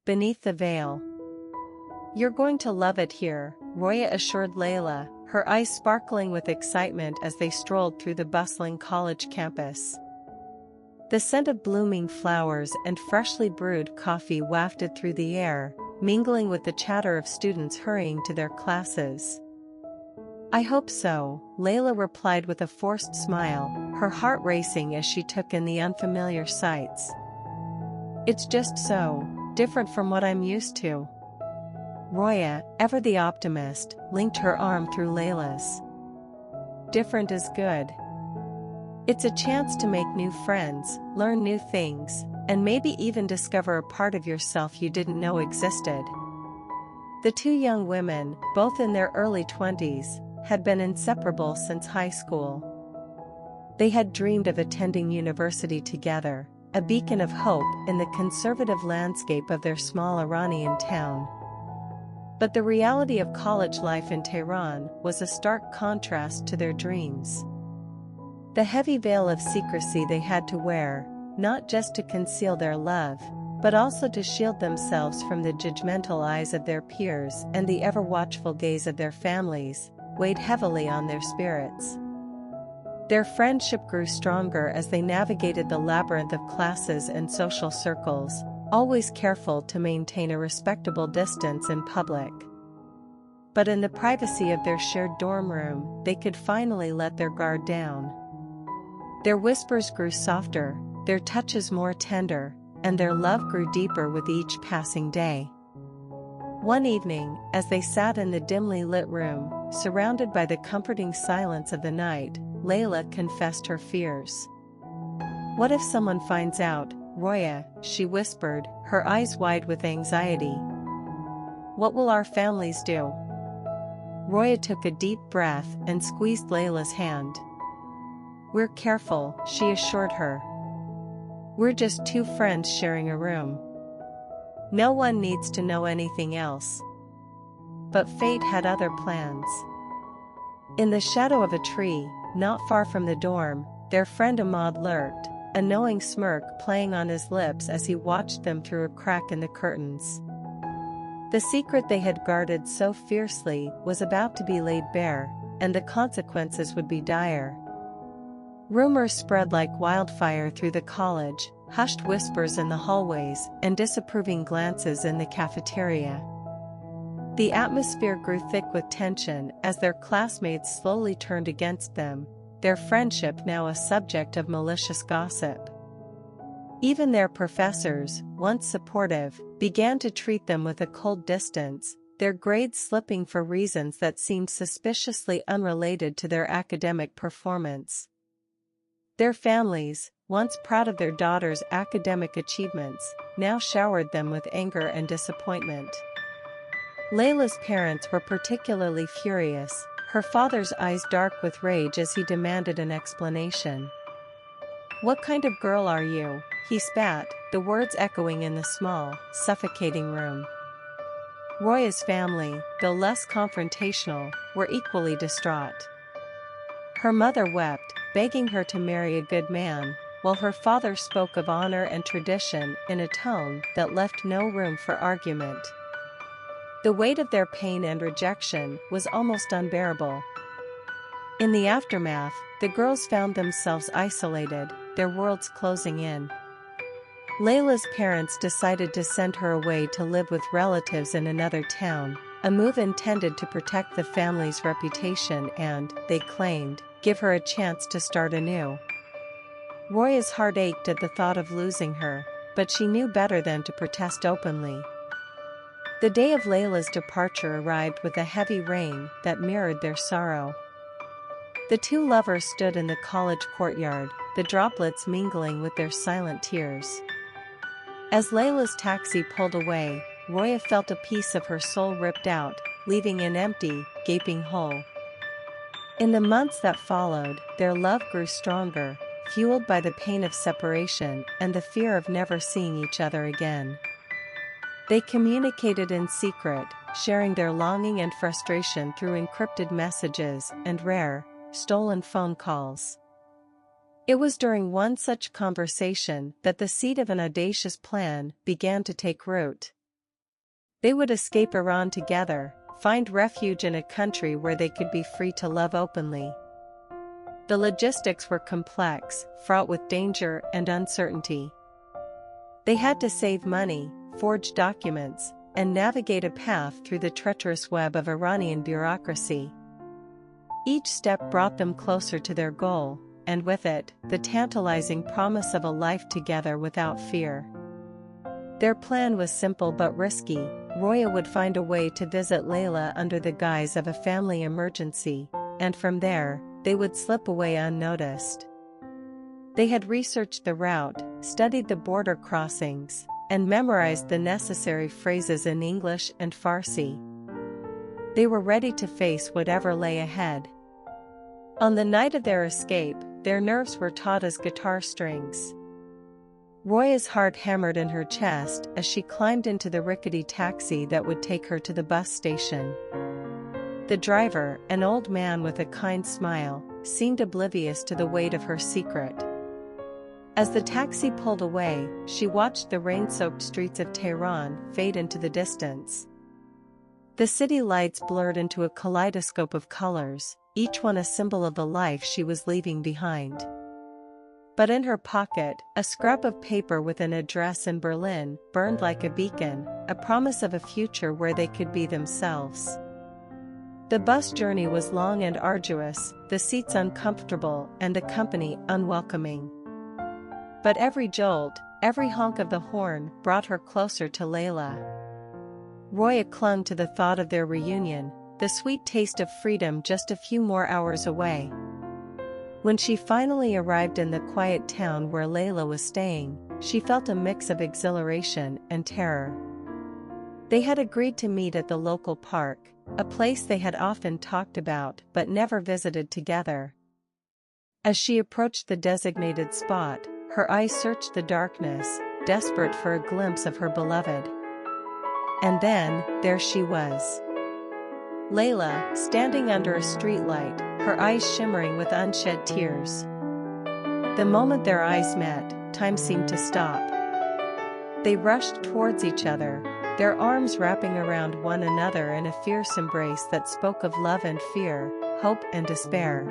Beneath the veil. You're going to love it here, Roya assured Layla, her eyes sparkling with excitement as they strolled through the bustling college campus. The scent of blooming flowers and freshly brewed coffee wafted through the air, mingling with the chatter of students hurrying to their classes. I hope so, Layla replied with a forced smile, her heart racing as she took in the unfamiliar sights. It's just so different from what I'm used to. Roya, ever the optimist, linked her arm through Layla's. Different is good. It's a chance to make new friends, learn new things, and maybe even discover a part of yourself you didn't know existed. The two young women, both in their early 20s, had been inseparable since high school. They had dreamed of attending university together, a beacon of hope in the conservative landscape of their small Iranian town. But the reality of college life in Tehran was a stark contrast to their dreams. The heavy veil of secrecy they had to wear, not just to conceal their love, but also to shield themselves from the judgmental eyes of their peers and the ever-watchful gaze of their families, weighed heavily on their spirits. Their friendship grew stronger as they navigated the labyrinth of classes and social circles, always careful to maintain a respectable distance in public. But in the privacy of their shared dorm room, they could finally let their guard down. Their whispers grew softer, their touches more tender, and their love grew deeper with each passing day. One evening, as they sat in the dimly lit room, surrounded by the comforting silence of the night, Layla confessed her fears. What if someone finds out, Roya, she whispered, her eyes wide with anxiety. What will our families do? Roya took a deep breath and squeezed Layla's hand. We're careful, she assured her. We're just two friends sharing a room. No one needs to know anything else. But fate had other plans. In the shadow of a tree, not far from the dorm, their friend Ahmad lurked, a knowing smirk playing on his lips as he watched them through a crack in the curtains. The secret they had guarded so fiercely was about to be laid bare, and the consequences would be dire. Rumors spread like wildfire through the college, hushed whispers in the hallways, and disapproving glances in the cafeteria. The atmosphere grew thick with tension as their classmates slowly turned against them, their friendship now a subject of malicious gossip. Even their professors, once supportive, began to treat them with a cold distance, their grades slipping for reasons that seemed suspiciously unrelated to their academic performance. Their families, once proud of their daughters' academic achievements, now showered them with anger and disappointment. Layla's parents were particularly furious, her father's eyes dark with rage as he demanded an explanation. What kind of girl are you? He spat, the words echoing in the small, suffocating room. Roya's family, though less confrontational, were equally distraught. Her mother wept, begging her to marry a good man, while her father spoke of honor and tradition in a tone that left no room for argument. The weight of their pain and rejection was almost unbearable. In the aftermath, the girls found themselves isolated, their worlds closing in. Layla's parents decided to send her away to live with relatives in another town, a move intended to protect the family's reputation and, they claimed, give her a chance to start anew. Roya's heart ached at the thought of losing her, but she knew better than to protest openly. The day of Layla's departure arrived with a heavy rain that mirrored their sorrow. The two lovers stood in the college courtyard, the droplets mingling with their silent tears. As Layla's taxi pulled away, Roya felt a piece of her soul ripped out, leaving an empty, gaping hole. In the months that followed, their love grew stronger, fueled by the pain of separation and the fear of never seeing each other again. They communicated in secret, sharing their longing and frustration through encrypted messages and rare, stolen phone calls. It was during one such conversation that the seed of an audacious plan began to take root. They would escape Iran together, find refuge in a country where they could be free to love openly. The logistics were complex, fraught with danger and uncertainty. They had to save money, forge documents, and navigate a path through the treacherous web of Iranian bureaucracy. Each step brought them closer to their goal, and with it, the tantalizing promise of a life together without fear. Their plan was simple but risky. Roya would find a way to visit Layla under the guise of a family emergency, and from there, they would slip away unnoticed. They had researched the route, studied the border crossings, and memorized the necessary phrases in English and Farsi. They were ready to face whatever lay ahead. On the night of their escape, their nerves were taut as guitar strings. Roya's heart hammered in her chest as she climbed into the rickety taxi that would take her to the bus station. The driver, an old man with a kind smile, seemed oblivious to the weight of her secret. As the taxi pulled away, she watched the rain-soaked streets of Tehran fade into the distance. The city lights blurred into a kaleidoscope of colors, each one a symbol of the life she was leaving behind. But in her pocket, a scrap of paper with an address in Berlin burned like a beacon, a promise of a future where they could be themselves. The bus journey was long and arduous, the seats uncomfortable and the company unwelcoming. But every jolt, every honk of the horn brought her closer to Layla. Roya clung to the thought of their reunion, the sweet taste of freedom just a few more hours away. When she finally arrived in the quiet town where Layla was staying, she felt a mix of exhilaration and terror. They had agreed to meet at the local park, a place they had often talked about but never visited together. As she approached the designated spot, her eyes searched the darkness, desperate for a glimpse of her beloved. And then, there she was. Layla, standing under a streetlight, her eyes shimmering with unshed tears. The moment their eyes met, time seemed to stop. They rushed towards each other, their arms wrapping around one another in a fierce embrace that spoke of love and fear, hope and despair.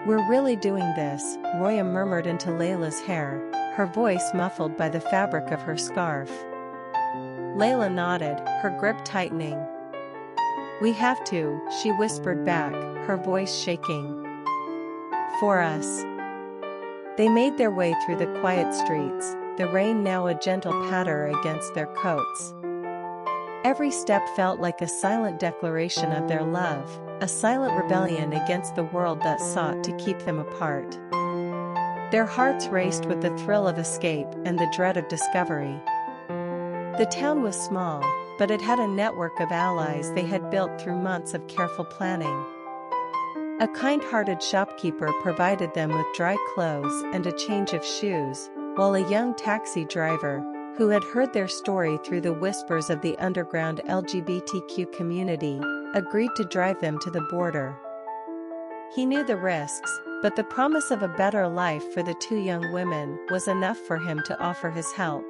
"We're really doing this," Roya murmured into Layla's hair, her voice muffled by the fabric of her scarf. Layla nodded, her grip tightening. "We have to," she whispered back, her voice shaking. "For us." They made their way through the quiet streets, the rain now a gentle patter against their coats. Every step felt like a silent declaration of their love, a silent rebellion against the world that sought to keep them apart. Their hearts raced with the thrill of escape and the dread of discovery. The town was small, but it had a network of allies they had built through months of careful planning. A kind-hearted shopkeeper provided them with dry clothes and a change of shoes, while a young taxi driver, who had heard their story through the whispers of the underground LGBTQ community, agreed to drive them to the border. He knew the risks, but the promise of a better life for the two young women was enough for him to offer his help.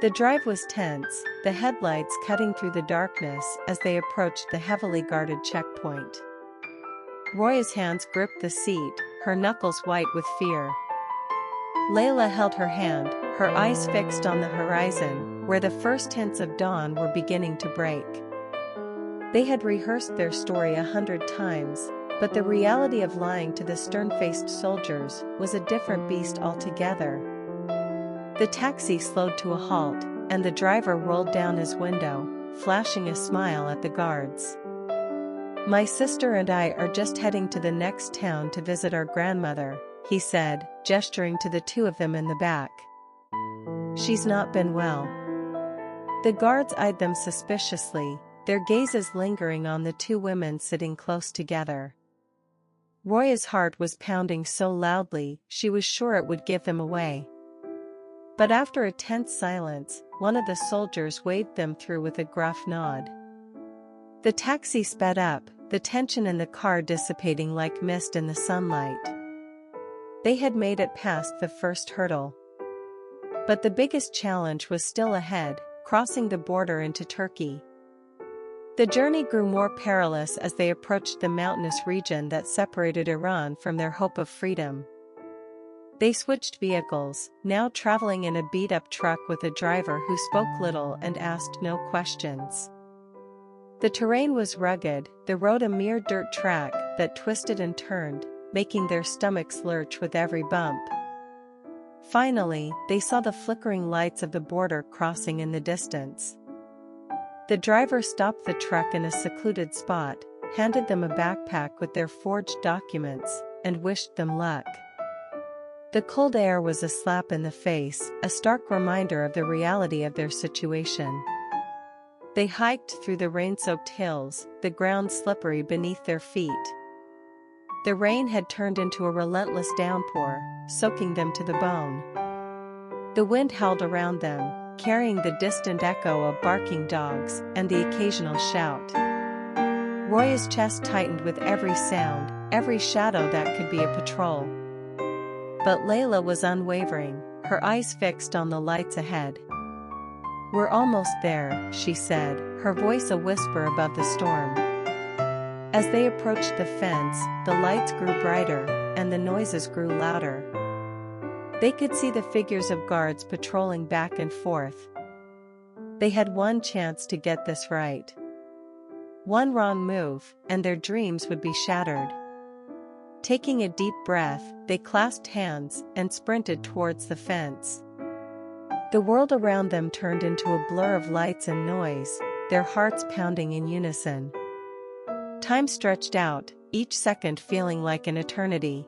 The drive was tense, the headlights cutting through the darkness as they approached the heavily guarded checkpoint. Roya's hands gripped the seat, her knuckles white with fear. Layla held her hand, her eyes fixed on the horizon, where the first hints of dawn were beginning to break. They had rehearsed their story 100 times, but the reality of lying to the stern-faced soldiers was a different beast altogether. The taxi slowed to a halt, and the driver rolled down his window, flashing a smile at the guards. "My sister and I are just heading to the next town to visit our grandmother," he said, gesturing to the two of them in the back. "She's not been well." The guards eyed them suspiciously, their gazes lingering on the two women sitting close together. Roya's heart was pounding so loudly, she was sure it would give them away. But after a tense silence, one of the soldiers waved them through with a gruff nod. The taxi sped up, the tension in the car dissipating like mist in the sunlight. They had made it past the first hurdle. But the biggest challenge was still ahead, crossing the border into Turkey. The journey grew more perilous as they approached the mountainous region that separated Iran from their hope of freedom. They switched vehicles, now traveling in a beat-up truck with a driver who spoke little and asked no questions. The terrain was rugged, the road a mere dirt track that twisted and turned, making their stomachs lurch with every bump. Finally, they saw the flickering lights of the border crossing in the distance. The driver stopped the truck in a secluded spot, handed them a backpack with their forged documents, and wished them luck. The cold air was a slap in the face, a stark reminder of the reality of their situation. They hiked through the rain-soaked hills, the ground slippery beneath their feet. The rain had turned into a relentless downpour, soaking them to the bone. The wind howled around them, carrying the distant echo of barking dogs and the occasional shout. Roya's chest tightened with every sound, every shadow that could be a patrol. But Layla was unwavering, her eyes fixed on the lights ahead. "We're almost there," she said, her voice a whisper above the storm. As they approached the fence, the lights grew brighter, and the noises grew louder. They could see the figures of guards patrolling back and forth. They had one chance to get this right. One wrong move, and their dreams would be shattered. Taking a deep breath, they clasped hands and sprinted towards the fence. The world around them turned into a blur of lights and noise, their hearts pounding in unison. Time stretched out, each second feeling like an eternity.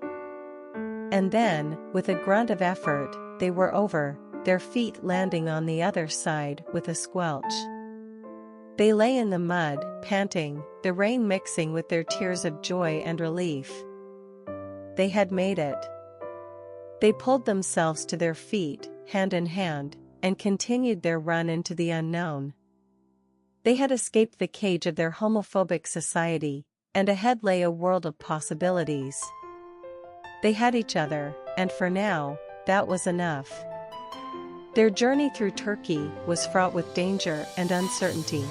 And then, with a grunt of effort, they were over, their feet landing on the other side with a squelch. They lay in the mud, panting, the rain mixing with their tears of joy and relief. They had made it. They pulled themselves to their feet, hand in hand, and continued their run into the unknown. They had escaped the cage of their homophobic society, and ahead lay a world of possibilities. They had each other, and for now, that was enough. Their journey through Turkey was fraught with danger and uncertainty.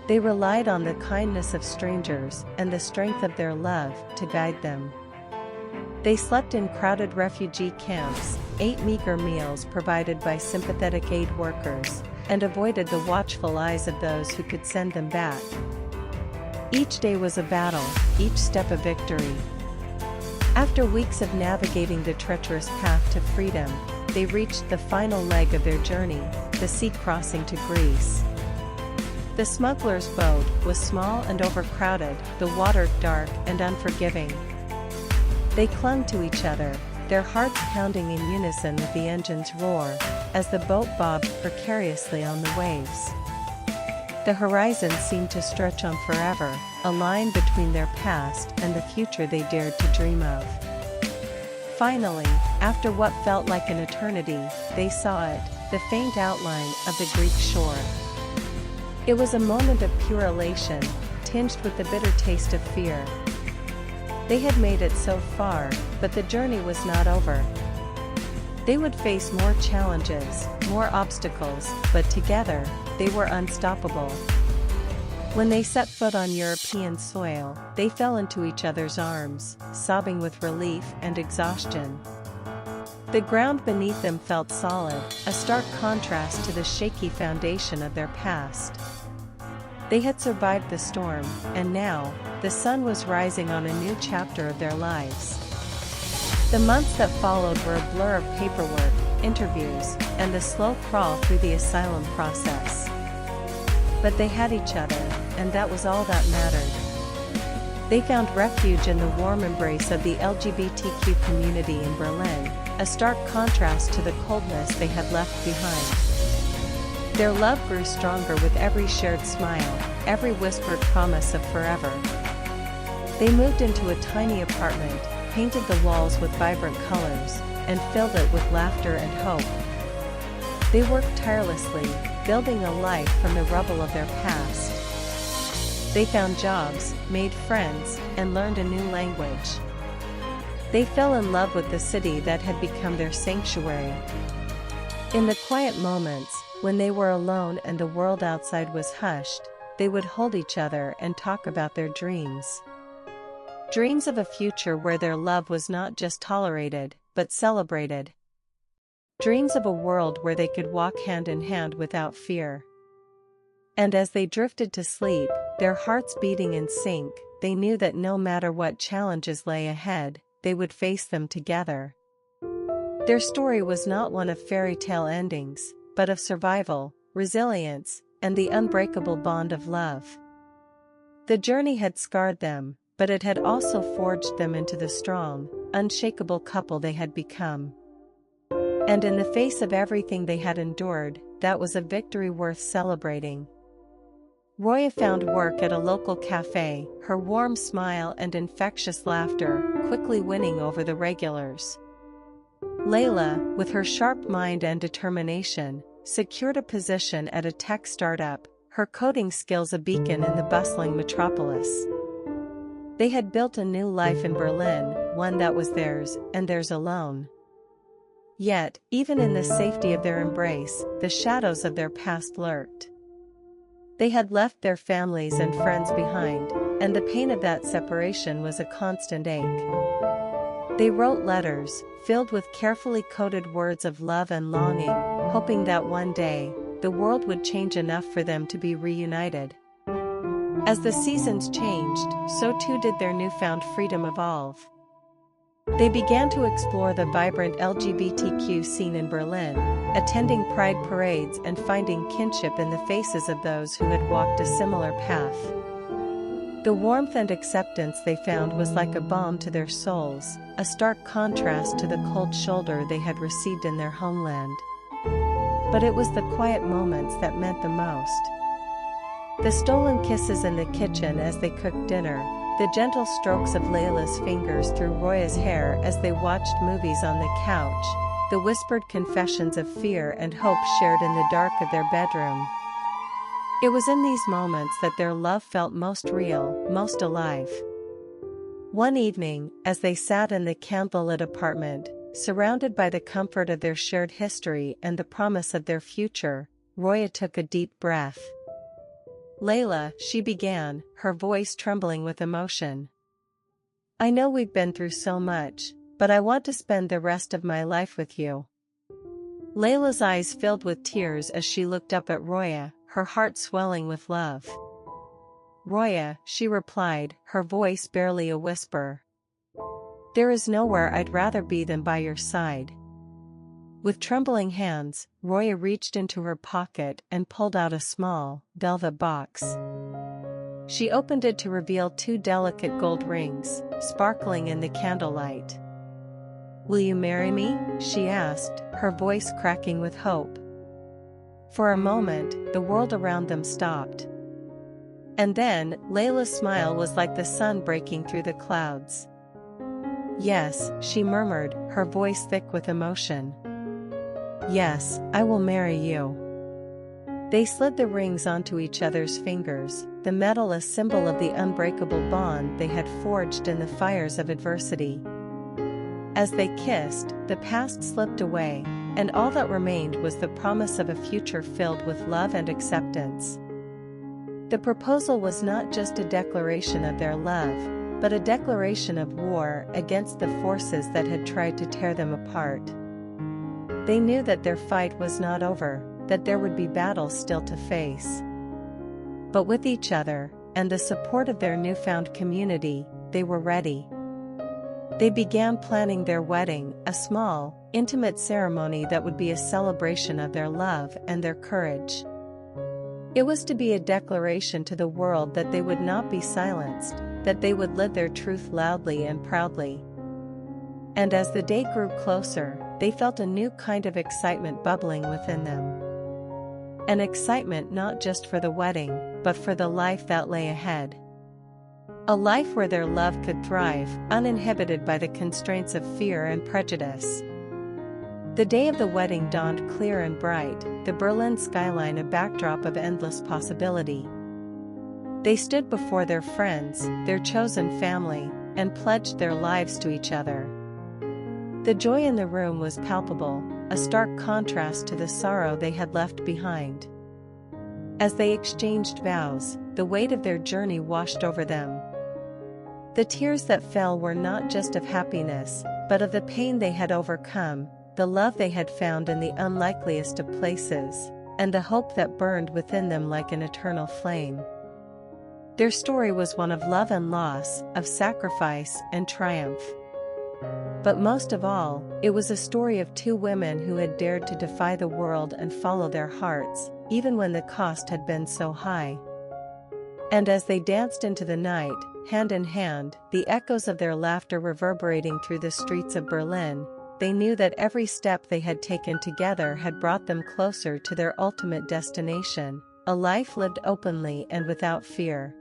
They relied on the kindness of strangers and the strength of their love to guide them. They slept in crowded refugee camps, ate meager meals provided by sympathetic aid workers, and avoided the watchful eyes of those who could send them back. Each day was a battle, each step a victory. After weeks of navigating the treacherous path to freedom, they reached the final leg of their journey, the sea crossing to Greece. The smuggler's boat was small and overcrowded, the water dark and unforgiving. They clung to each other, their hearts pounding in unison with the engine's roar, as the boat bobbed precariously on the waves. The horizon seemed to stretch on forever, a line between their past and the future they dared to dream of. Finally, after what felt like an eternity, they saw it, the faint outline of the Greek shore. It was a moment of pure elation, tinged with the bitter taste of fear. They had made it so far, but the journey was not over. They would face more challenges, more obstacles, but together, they were unstoppable. When they set foot on European soil, they fell into each other's arms, sobbing with relief and exhaustion. The ground beneath them felt solid, a stark contrast to the shaky foundation of their past. They had survived the storm, and now, the sun was rising on a new chapter of their lives. The months that followed were a blur of paperwork, interviews, and the slow crawl through the asylum process. But they had each other, and that was all that mattered. They found refuge in the warm embrace of the LGBTQ community in Berlin, a stark contrast to the coldness they had left behind. Their love grew stronger with every shared smile, every whispered promise of forever. They moved into a tiny apartment, painted the walls with vibrant colors, and filled it with laughter and hope. They worked tirelessly, building a life from the rubble of their past. They found jobs, made friends, and learned a new language. They fell in love with the city that had become their sanctuary. In the quiet moments, When they were alone and the world outside was hushed, they would hold each other and talk about their dreams. Dreams of a future where their love was not just tolerated, but celebrated. Dreams of a world where they could walk hand in hand without fear. And as they drifted to sleep, their hearts beating in sync, they knew that no matter what challenges lay ahead, they would face them together. Their story was not one of fairy tale endings, but of survival, resilience, and the unbreakable bond of love. The journey had scarred them, but it had also forged them into the strong, unshakable couple they had become. And in the face of everything they had endured, that was a victory worth celebrating. Roya found work at a local cafe, her warm smile and infectious laughter quickly winning over the regulars. Layla, with her sharp mind and determination, secured a position at a tech startup, her coding skills a beacon in the bustling metropolis. They had built a new life in Berlin, one that was theirs, and theirs alone. Yet, even in the safety of their embrace, the shadows of their past lurked. They had left their families and friends behind, and the pain of that separation was a constant ache. They wrote letters, filled with carefully coded words of love and longing, hoping that one day, the world would change enough for them to be reunited. As the seasons changed, so too did their newfound freedom evolve. They began to explore the vibrant LGBTQ scene in Berlin, attending pride parades and finding kinship in the faces of those who had walked a similar path. The warmth and acceptance they found was like a balm to their souls, a stark contrast to the cold shoulder they had received in their homeland. But it was the quiet moments that meant the most. The stolen kisses in the kitchen as they cooked dinner, the gentle strokes of Layla's fingers through Roya's hair as they watched movies on the couch, the whispered confessions of fear and hope shared in the dark of their bedroom. It was in these moments that their love felt most real, most alive. One evening, as they sat in the candlelit apartment, surrounded by the comfort of their shared history and the promise of their future, Roya took a deep breath. "Layla," she began, her voice trembling with emotion. "I know we've been through so much, but I want to spend the rest of my life with you." Layla's eyes filled with tears as she looked up at Roya, her heart swelling with love. "Roya," she replied, her voice barely a whisper. "There is nowhere I'd rather be than by your side." With trembling hands, Roya reached into her pocket and pulled out a small, velvet box. She opened it to reveal 2 delicate gold rings, sparkling in the candlelight. "Will you marry me?" she asked, her voice cracking with hope. For a moment, the world around them stopped. And then, Layla's smile was like the sun breaking through the clouds. "Yes," she murmured, her voice thick with emotion. "Yes, I will marry you." They slid the rings onto each other's fingers, the metal a symbol of the unbreakable bond they had forged in the fires of adversity. As they kissed, the past slipped away, and all that remained was the promise of a future filled with love and acceptance. The proposal was not just a declaration of their love, but a declaration of war against the forces that had tried to tear them apart. They knew that their fight was not over, that there would be battles still to face. But with each other, and the support of their newfound community, they were ready. They began planning their wedding, a small, intimate ceremony that would be a celebration of their love and their courage. It was to be a declaration to the world that they would not be silenced, that they would live their truth loudly and proudly. And as the day grew closer, they felt a new kind of excitement bubbling within them. An excitement not just for the wedding, but for the life that lay ahead. A life where their love could thrive, uninhibited by the constraints of fear and prejudice. The day of the wedding dawned clear and bright, the Berlin skyline a backdrop of endless possibility. They stood before their friends, their chosen family, and pledged their lives to each other. The joy in the room was palpable, a stark contrast to the sorrow they had left behind. As they exchanged vows, the weight of their journey washed over them. The tears that fell were not just of happiness, but of the pain they had overcome, the love they had found in the unlikeliest of places, and the hope that burned within them like an eternal flame. Their story was one of love and loss, of sacrifice and triumph. But most of all, it was a story of two women who had dared to defy the world and follow their hearts, even when the cost had been so high. And as they danced into the night, hand in hand, the echoes of their laughter reverberating through the streets of Berlin, they knew that every step they had taken together had brought them closer to their ultimate destination, a life lived openly and without fear.